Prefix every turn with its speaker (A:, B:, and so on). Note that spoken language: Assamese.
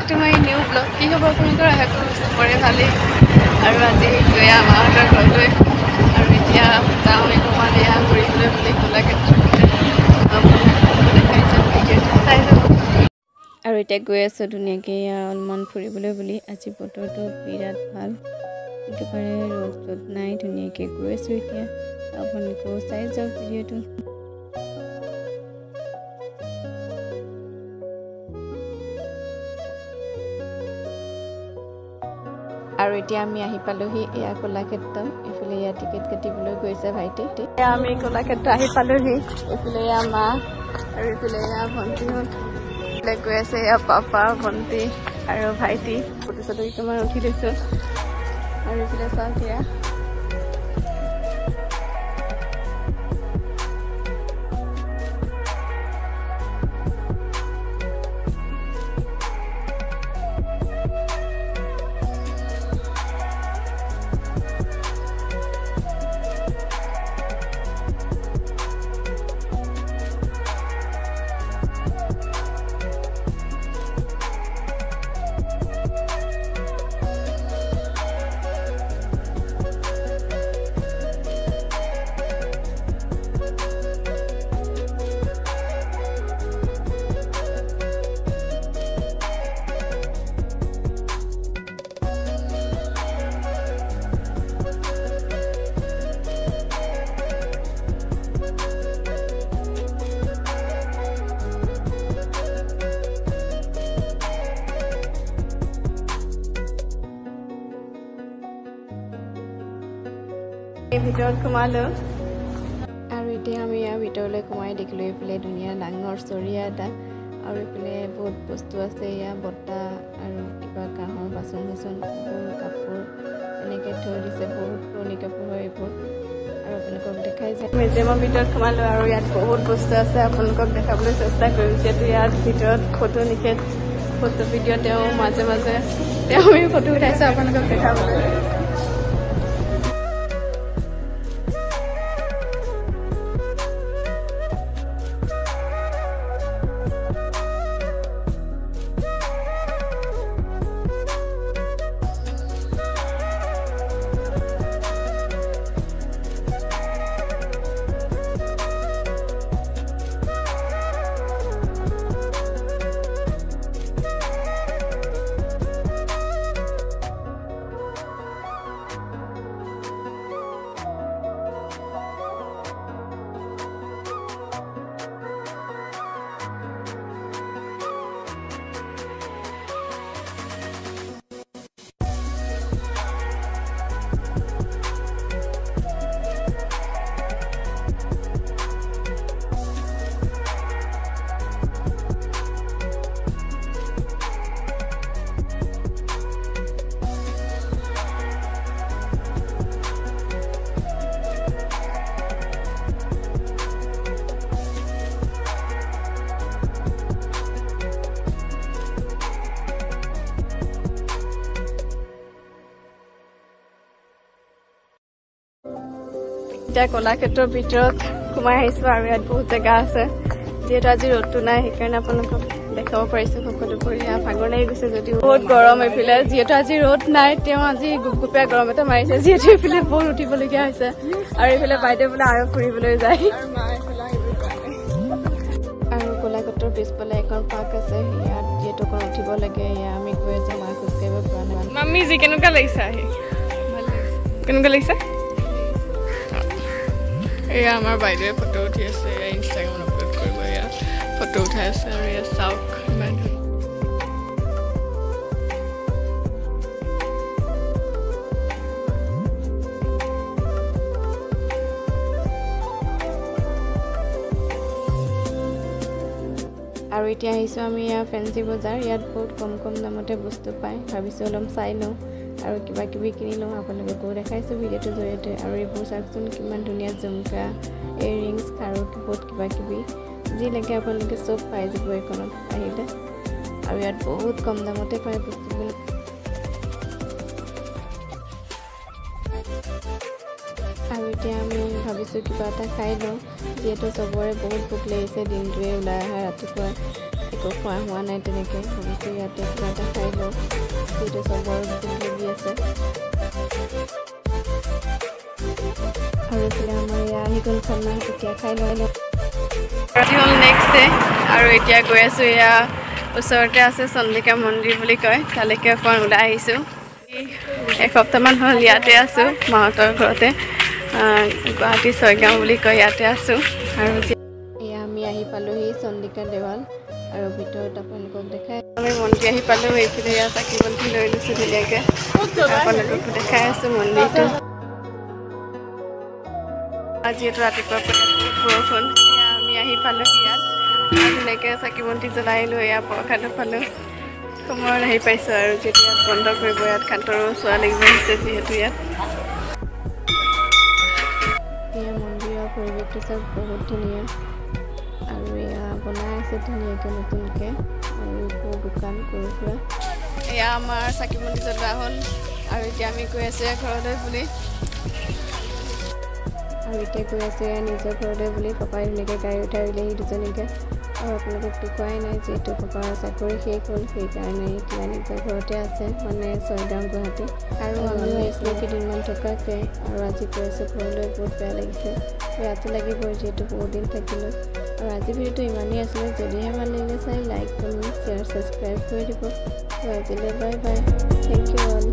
A: to my new vlog. কি হ'ব আপোনালোকৰ আশা কৰোঁ চবৰে ভালেই আৰু আজি গৈ আমাহঁতৰ ঘৰলৈ আৰু এতিয়া যাওঁ অকণমান এয়া ঘূৰিবলৈ বুলি কলাক্ষেত্ৰলৈ দেখাই যাম ভিডিঅ'টো চাই যাব আৰু এতিয়া গৈ আছোঁ ধুনীয়াকৈ অলপমান ফুৰিবলৈ বুলি আজি বতৰটো বিৰাট ভাল একেবাৰে ৰ'দ চ'দ নাই ধুনীয়াকৈ গৈ আছোঁ এতিয়া আপোনালোকেও চাই যাওক ভিডিঅ'টো আৰু এতিয়া আমি আহি পালোহি এয়া কলাক্ষেত্ৰ এইফালে এয়া টিকেট কাটিবলৈ গৈছে ভাইটি এয়া আমি কলাক্ষেত্ৰ আহি পালোহি এইফালে এয়া মা আৰু এইফালে এয়া ভণ্টিহঁত গৈ আছে এয়া পাপা ভণ্টি আৰু ভাইটি ফটো চটো কিছুমান উঠি দিছোঁ আৰু এইফালে চাওক এয়া ভিতৰত সোমালো আৰু এতিয়া আমি ইয়াৰ ভিতৰলৈ সোমাই দেখিলোঁ এইফালে ধুনীয়া ডাঙৰ চৰিয়া এটা আৰু এইফালে বহুত বস্তু আছে ইয়াৰ বটা আৰু কিবা কাঁহৰ বাচন চাচন কাপোৰ এনেকৈ থৈ দিছে বহুত পুৰণি কাপোৰ হয় এইবোৰ আৰু আপোনালোকক দেখাই যায় মিউজিয়ামৰ ভিতৰত সোমালোঁ আৰু ইয়াত বহুত বস্তু আছে আপোনালোকক দেখাবলৈ চেষ্টা কৰিম যিহেতু ইয়াত ভিতৰত ফটো নিষেধ ফটো ভিডিঅ' তেওঁ মাজে মাজে তেওঁ ফটো উঠাইছোঁ আপোনালোকক দেখাবলৈ এতিয়া কলাক্ষেত্ৰৰ ভিতৰত সোমাই আহিছোঁ আৰু ইয়াত বহুত জেগা আছে যিহেতু আজি ৰ'দটো নাই সেইকাৰণে আপোনালোকক দেখাব পাৰিছোঁ সকলোবোৰ ইয়াত ভাগৰ লাগি গৈছে যদিও বহুত গৰম এইফালে যিহেতু আজি ৰ'দ নাই তেওঁ আজি গুপগুপীয়া গৰম এটা মাৰিছে যিহেতু এইফালে বহুত উঠিবলগীয়া হৈছে আৰু এইফালে বাইদেউ বোলে আৰু ফুৰিবলৈ যায় আৰু কলাক্ষেত্ৰৰ পিছফালে এখন পাৰ্ক আছে ইয়াত যিহেতু অকণ উঠিব লাগে ইয়াত আমি গৈ আছোঁ মা খোজকাঢ়িব পৰা নাই মাম্মী যি কেনেকুৱা লাগিছে আহি কেনেকুৱা লাগিছে এয়া আমাৰ বাইদেৱে ফটো উঠি আছে এয়া ইনষ্টাগ্ৰামত আপলোড কৰিব এয়া ফটো উঠাই আছে আৰু এয়া চাওক ইমান আৰু এতিয়া আহিছোঁ আমি ইয়াৰ ফেঞ্চি বজাৰ ইয়াত বহুত কম দামতে বস্তু পায় ভাবিছোঁ অলপ চাই লওঁ আৰু কিবা কিবি কিনি লওঁ আপোনালোককো দেখাইছোঁ ভিডিঅ'টোৰ জৰিয়তে আৰু এইবোৰ চাওকচোন কিমান ধুনীয়া জুমকা ইয়েৰিংছ আৰু বহুত কিবা কিবি যি লাগে আপোনালোকে চব পাই যাব এইখনত আহিলে আৰু ইয়াত বহুত কম দামতে পায় বস্তুবোৰ আৰু এতিয়া আমি ভাবিছোঁ কিবা এটা খাই লওঁ যিহেতু চবৰে বহুত ভোক লাগিছে দিনটোৱে ওলাই অহা ৰাতিপুৱা একো খোৱা হোৱা নাই তেনেকৈ ভাবিছোঁ ইয়াতে কিবা এটা খাই লওঁ যিহেতু চবৰ লাগি আছে আৰু এইফালে আমাৰ ইয়াত আহি গ'ল খানা এতিয়া খাই লৈ লওঁ ৰাতি হ'ল নেক্সট ডে আৰু এতিয়া গৈ আছোঁ এয়া ওচৰতে আছে চন্দিকা মন্দিৰ বুলি কয় তালৈকে অকণ ওলাই আহিছোঁ এসপ্তাহমান হ'ল ইয়াতে আছোঁ মাহঁতৰ ঘৰতে গুৱাহাটী ছয়গাঁও বুলি কয় ইয়াতে আছোঁ আৰু এয়া আমি আহি পালোঁহি চন্দিকা দেৱাল আৰু ভিতৰত আপোনালোকক দেখাই আমি মন্দিৰ আহি পালোঁ এইফালে ইয়াত চাকি বন্তি লৈ লৈছোঁ ধুনীয়াকৈ আপোনালোকক দেখাই আছোঁ মন্দিৰটো যিহেতু ৰাতিপুৱা বৰষুণ এয়া আমি আহি পালোঁ ইয়াত ধুনীয়াকৈ চাকি বন্তি জ্বলাই লৈ এয়া প্ৰসাদো পালোঁ সময়ত আহি পাইছোঁ আৰু যেতিয়া বন্ধ কৰিব ইয়াত খান্তৰো চোৱা লাগিব আহিছে যিহেতু ইয়াত এয়া মন্দিৰৰ পৰিৱেশটো চব বহুত ধুনীয়া আৰু এয়া বনাই আছে ধুনীয়াকৈ নতুনকৈ আৰু এইবোৰ দোকান কৰি ফুৰা এয়া আমাৰ চাকি বন্তি জ্বলোৱা হ'ল আৰু এতিয়া আমি গৈ আছোঁ ঘৰলৈ বুলি আৰু এতিয়া গৈ আছোঁ এয়া নিজৰ ঘৰলৈ বুলি পাপাই ধুনীয়াকৈ গাড়ী উঠাই উলিয়াহি দুজনীকৈ আৰু আপোনালোককতো কোৱাই নাই যিহেতু পাপাৰ চাকৰি শেষ হ'ল সেইকাৰণে এতিয়া নিজৰ ঘৰতে আছে মানে ছয়গাঁও গুৱাহাটী আৰু আমিও আহিছিলোঁ কেইদিনমান থকাকৈ আৰু আজি গৈ আছোঁ ঘৰলৈ বহুত বেয়া লাগিছে বেয়াটো লাগিবই যিহেতু বহুত দিন থাকিলোঁ আৰু আজি ভিডিঅ'টো ইমানেই আছিলে যদিহে ভাল লাগিলে চাই লাইক কমেণ্ট শ্বেয়াৰ ছাবস্ক্ৰাইব কৰি দিব আৰু আজিলৈ bye bye thank you all